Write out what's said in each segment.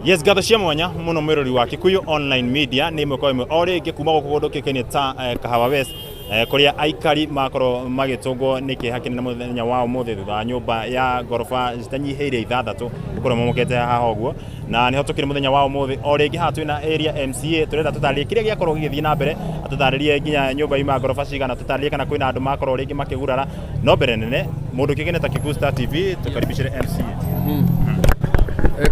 Yes, gatho cia mwanya muno mwirori wa Kikuyu online media ni mweko imwe ori ngikuma gukugondo kikeni ta Kahawa West kuria aikari makoro magitungwo niki hakini na muthenya wao muthe thutha nyumba ya gorofa zitanyiheire ithathatu ukoro momokete haha uguo na ni hotukire muthenya wao muthe ori ngi hatu na area MCA turenda tutaririe kiria giakorwo githii na mbere atutaririe nginya nyumba ima gorofa cigana tutaririe kana kwina andu makoro ringi makigurara no mbere nene mundu kigene ta Kikuyu Star TV tukaribishire MCA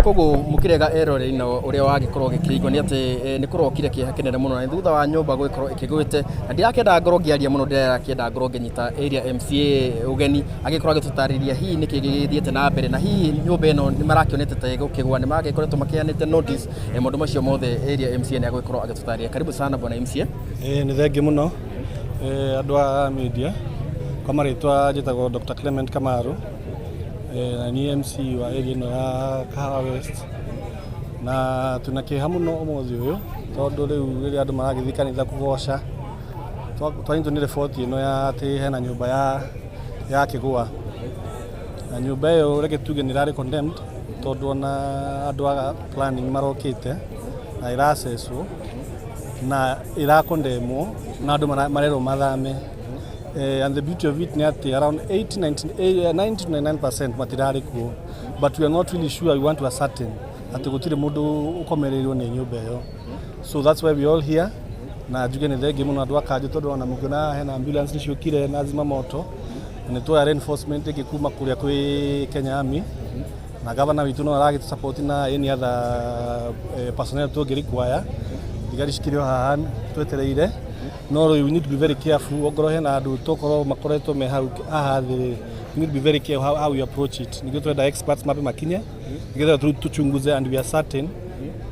kogo mukirega erore ino uria wagikorwo gikirigwo ni ati ni kurokire kiha kinene muno na thutha wa nyumba gwikorwo ikigwite ndiakenda ngoro ngiaria muno ndirakenda ngoro nginyita area MCA ugeni agikorwo agitutariria hi niki githiete na mbere na hi nyumba ino ni marakionete ta gukigwa ni magikoretwo makianite notice mundu macio mothe area MCA ni agikorwo agitutariria karibu sana bwana MCA ni thengi muno andu a media kama ritwa jitagwo Dr. Clement Kamaru na ni MC wa area ino ya Kahawa West na tunakiha muno umuthi uyu tondu riu riria andu maragithikanitha kugoca twanyitwo 40 ino ya ati hena nyumba ya kigwa na nyumba iyo reke tuge ni rari condemned tondu na andu a planning marokite na iracesu na irakondemwo na andu marero mathame. And the beauty of it ni ati around 90-99% matirari kuo, but we are not really sure. We want to ascertain ati gutire mundu ukomererirwo ni nyumba iyo, so that's why we all here na juge ni thenge muno andu akaje tondu na mukina hena ambulance nicukire na zima moto ni to reinforcement igikuma kuria kwi Kenya Army na governor witu no aragi support na any other personnel to require igari shikirio haha twetereire. No, we need to be very careful. Ogoro hena andu tokoro makoretwo me hau aha thi. We need to be very careful how we approach it. Nigitwe da experts mape makinye. Nigitwe tuchunguze and we are certain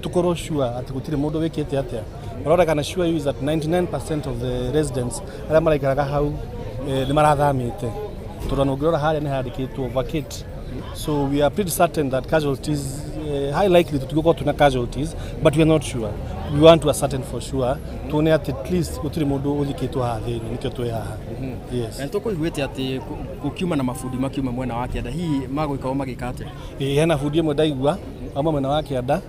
tukoro sure ati gutire mundu wikite atia. But what I can assure you is that 99% of the residents ara maraikaraga hau ni marathamite. Turano ngirora haria ni handikitwo vacate. So we are pretty certain that casualties high likely to go to casualties, but we are not sure. We want to ascertain for sure to know at least gutiri mundu uthikitwo haha thini nikyo twi haha. Yes. Na toko igwete ati gukiuma na mafudi makiuma mwena wake anda hi magwikao magikate. Hena fudi imwe ndaigua ama mwena wake anda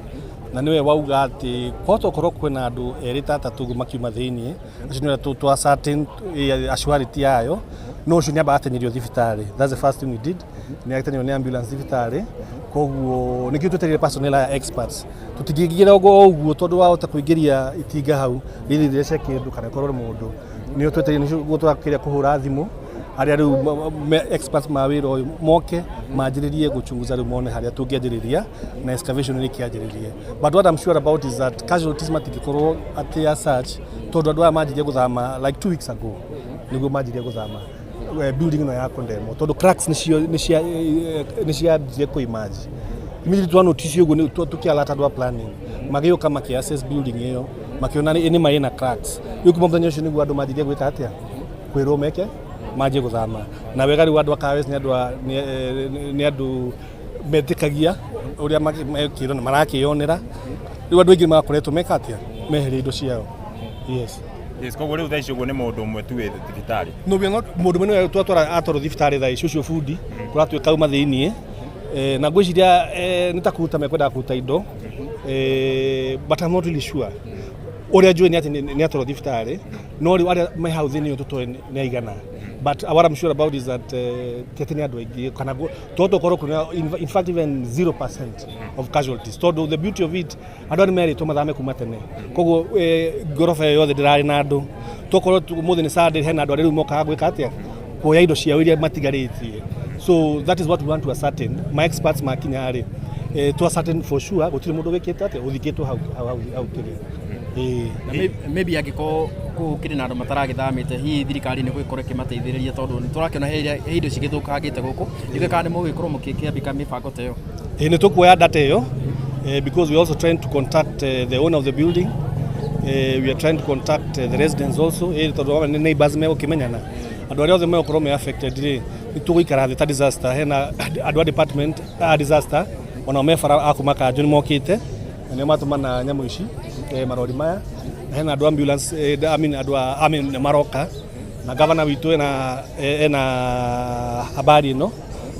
na niwe wauga ati kwoto korwo kwina andu eri tatatu makiuma thini acio ni to ascertain assurity yayo no ucio nyamba atenyirio thibitari. That's the first thing we did. Ni atenyirio ni ambulance thibitari koguo nikio tweterire personnel experts tutigigira uguo tondu wa ota kuingiria itinga hau rithirece kindu kana korwo mundu ni tweterire ni gutwakiria kuhura thimu aria riu experts mawira uyu moke majiririe guchunguza riu mone haria tungianjiriria na excavation ni kianjiririe. But what I'm sure about is that casualties matigikorwo ati as such tondu andu aya majirie guthama like 2 weeks ago niguo majirie guthama building no ya condemn tondu cracks ni cia kuimaji imili tu notice yogo ni tukialata dwa planning magio kama ki assess building hiyo makiona ni maina cracks yuko mthenya ucio niguo andu majirie gwika atia kwiromeke maje guthama na wega ri andu akawes ni andu metikagia uria makiro na marakionera ri andu ingi makoretwo meka atia meheria indo ciao. Yes. Yes, kogo riu thaicio go ni mundu umwe tu thibitari. No we not mundu mwe twatwara atoro thibitari thaicio cio fundi kuratwika uma thiini na ngwiciria nitakuruta mekwenda kuruta indo but I'm not really sure. Uria njui ni ati ni atoro thibitari no ri aria me hau thiini tutoe ni aigana. But what I'm sure about is that teteni andu aingi kana toto korwo kuna in fact even 0% of casualties. Todo the beauty of it andu ni meri to mathame kuma tene koguo gorofa yothe ndirari na andu tokorwo muthi ni Sunday hena andu riu moka gwika atia kuoya indo cia iria matigaritie. So that is what we want to ascertain. My experts makinya ari to ascertain for sure gutire mundu wikite atia uthikitwo hau kiri. Maybe agiko kukiri na andu mataragithamite hi thirikari ni gwikore kimateithiriria tondu ni turakiona he indo cigithukangite guku igakane mu gwikorwo mukiambika mibango teyo ni tukuoya data iyo because we also trying to contact the owner of the building. We are trying to contact the residents also tondu ni neighbors me ukimenyana andu aria othe me okorwo me affected ri tuguikara theta disaster hena andu department disaster ona mefara akumaka njuni mokite ni matumana nyamu ici marori maya hena andu ambulance andu maroka na governor witu ena habari ino.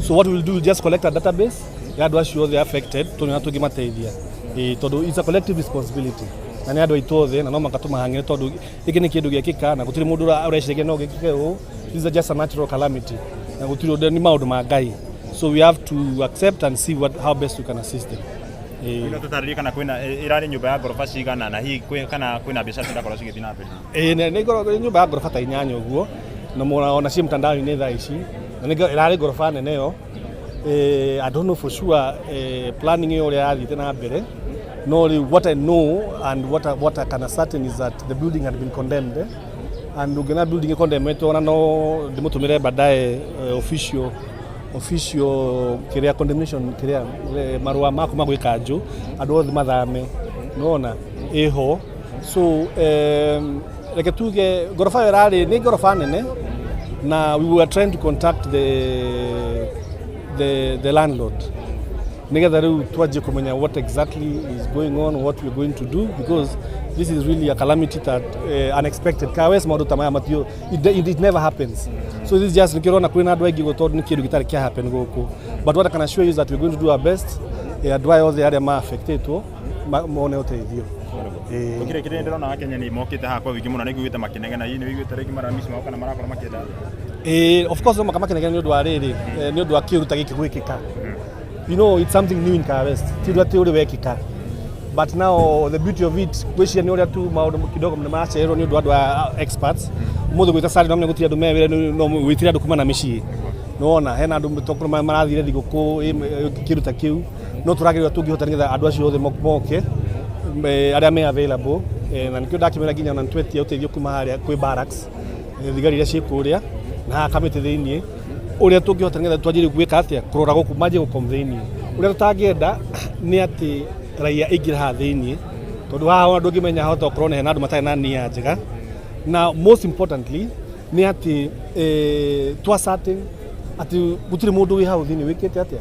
So what we will do is just collect a database ya andu acio the affected tunatũngimateithia tondu it's a collective responsibility na nä andå aitå thä na no makatå mahangä tondå gä kä nä kä ndå gä kä ka na gå tirä må ndå å reciragia no gä kä ke å these are just a natural calamity na gå tirä nä maå ndå ma Ngai so we have to accept and see how best we can assist them. Ino tutarĩrie kana kwĩna irarĩ nyũmba ya ngoroba cigana na hihi kana kwĩna mbica cirakorwo cigĩthiĩ na mbere. Nĩ ngoragwo nyũmba ya ngoroba ta 8 ũguo na mona cia mtandao-inĩ thaa ici na irarĩ ngoroba nene yo. I don't know for sure planning ĩyo ũrĩa yathiĩte na mbere no what I know and what I can ascertain is that the building had been condemned and ũngĩona building condemned na no ndĩmũtũmĩre baadaye official kiria condemnation kiria marua mako magwika nju andu othe mathame nona eho so reke tuge gorofa yarari ni gorofa nene na we were trying to contact the landlord nigetha riu twaje kumenya what exactly is going on, what we're going to do because this is really a calamity that unexpected kawes maundu tamaya matio it never happens so this is just nikirona kwina andu aingi gutondu ni kindu gitari kia happen guku but what I can assure you is that we're going to do our best advise all the area ma affected mone uteithio tukire kire ndiro na Kenya ni mokite ha kwa wingi muno ni gwite makinegena ni wigwite rigi maramisi mako kana marakora makenda of course no makinegena ni undu wa riri ni undu wa kiruta giki gwikika you know it's something new in Kahawa tidwa uri wekika but now the beauty of it gwiciria ni uria tu maundu kidogo mnacererwo ni undu andu experts muthu gwita sari no gutira andu mewire no gwitira andu kuma na micii nona hena andu tokoro marathire thiguku kiruta kiu no turagirirwa tungihota nigetha andu acio othe moke aria me available na nikio ndakimera nginya na twetie uteithio kuma haria kwi barracks thigari iria cikuria na kamite thiini uria tungihota nigetha twanjire gwika atia kurora guku maje gukom thiini uria tutangienda ni ati raia ingira ha thiini tondu haha andu ngimenya hota okorwo ne hena andu matari na nia njega na most importantly ni ati twacertain ati gutire mundu wi hau thiini wikite atia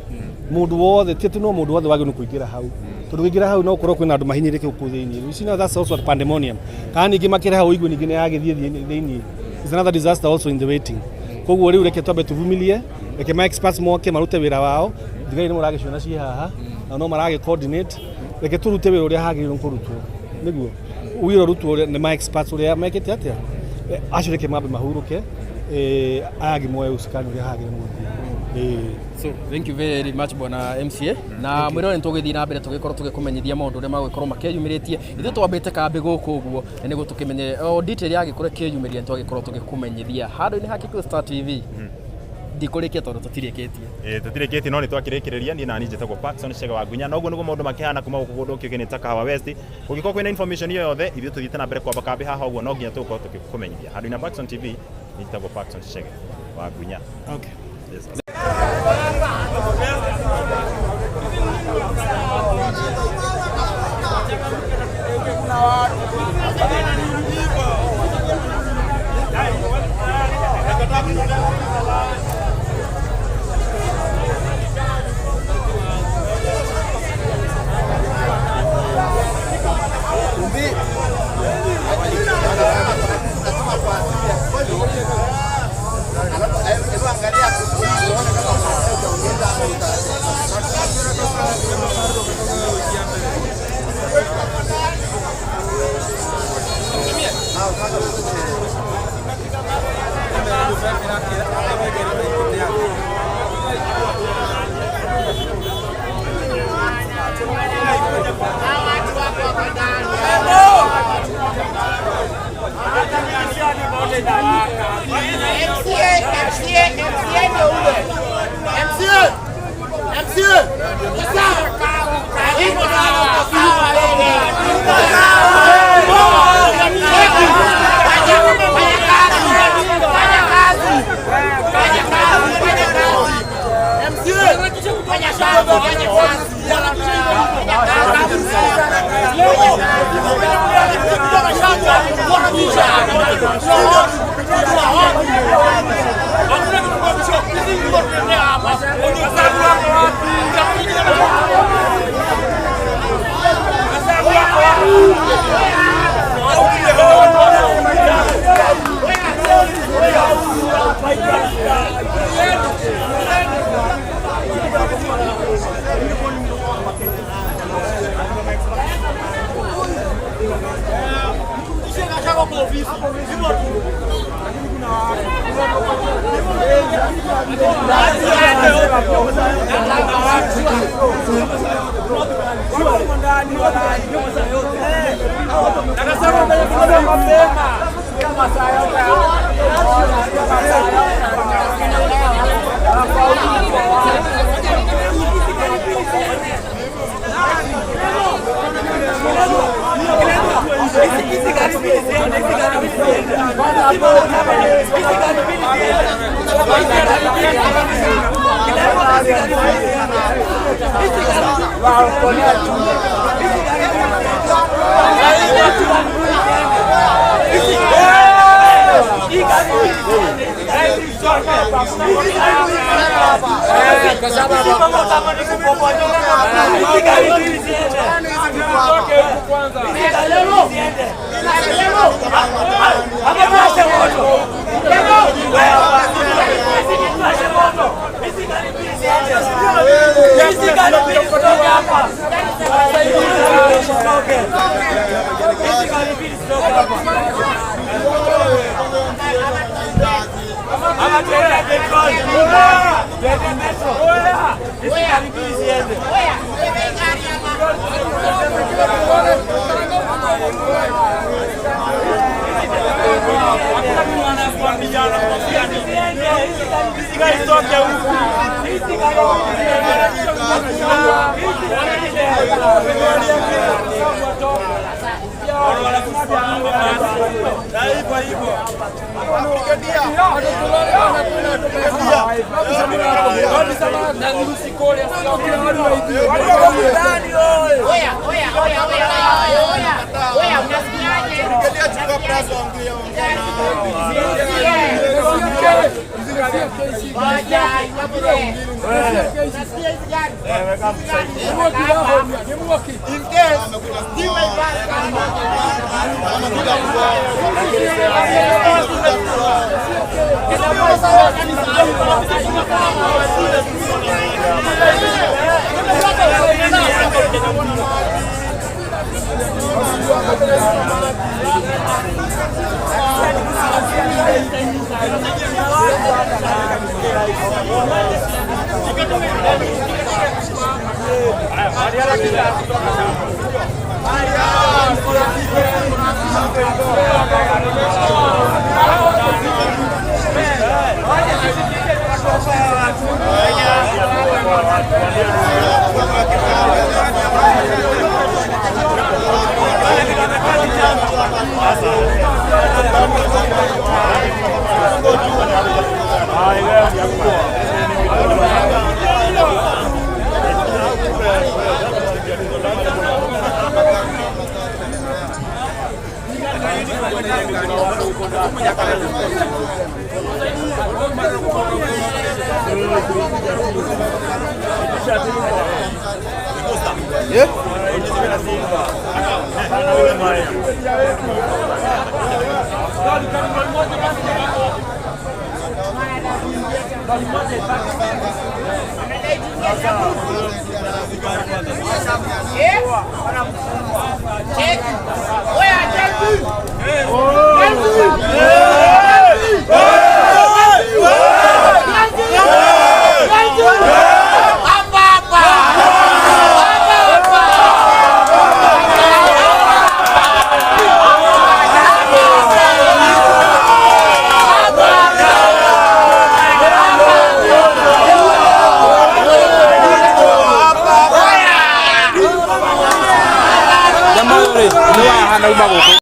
mundu wothe tete no mundu wothe waginu kuingira hau tondu wingira hau no ukorwo kwina andu mahinyirike ku thiini you see now that's also a pandemonium kana ningi makira hau igwe ningi ne yagithie thiini is another disaster also in the waiting koguo riu reke twambe tuvumilie reke ma experts moke marute wira wao thigari ni muragiciona ci haha na no marage coordinate reke turute wira uria hagirwo kurutwo niguo wira rutwo ni ma experts uria mekete atia acio reke mabe mahuruke agi moyo usikani uria hagirwo so thank you very much bwana MCA na mwirone ntugithii na mbere tugikorwo tugikumenyithia maundu uria magwikorwo makiyumiritie ithu twambite kambi guku uguo niguo tukimenye detail ya gikore kiyumiria twagikorwo tugikumenyithia handu-ini haki Star TV ndikurikia tondu tutirikitie tutirikitie no ni twakirikireria ni nani njitagwo Paxson Chege wa Gunya noguo niguo maundu makihana kuma guku gundu kigeni ta Kahawa West ugikorwo kwina information iyo yothe ithu tuthiite na mbere kwamba kambi haha uguo no nginya tukorwo tukikumenyithia handu-ini Paxson TV ni njitagwo Paxson Chege wa Gunya. Okay. Yes. Hakuna Nyumba gũkũ